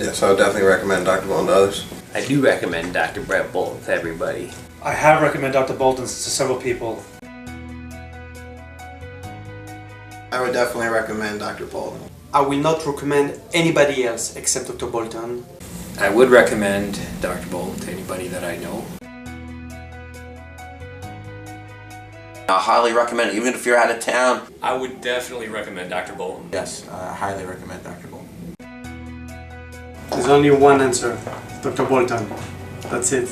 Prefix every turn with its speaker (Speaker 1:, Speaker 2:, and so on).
Speaker 1: Yes, I would definitely recommend Dr. Bolton to others.
Speaker 2: I do recommend Dr. Brett Bolton to everybody.
Speaker 3: I have recommended Dr. Bolton to several people.
Speaker 1: I would definitely recommend Dr. Bolton.
Speaker 4: I will not recommend anybody else except Dr. Bolton.
Speaker 5: I would recommend Dr. Bolton to anybody that I know.
Speaker 6: I highly recommend it, even if you're out of town.
Speaker 5: I would definitely recommend Dr. Bolton.
Speaker 7: Yes, I highly recommend Dr. Bolton.
Speaker 4: There's only one answer, Dr. Bolton. That's it.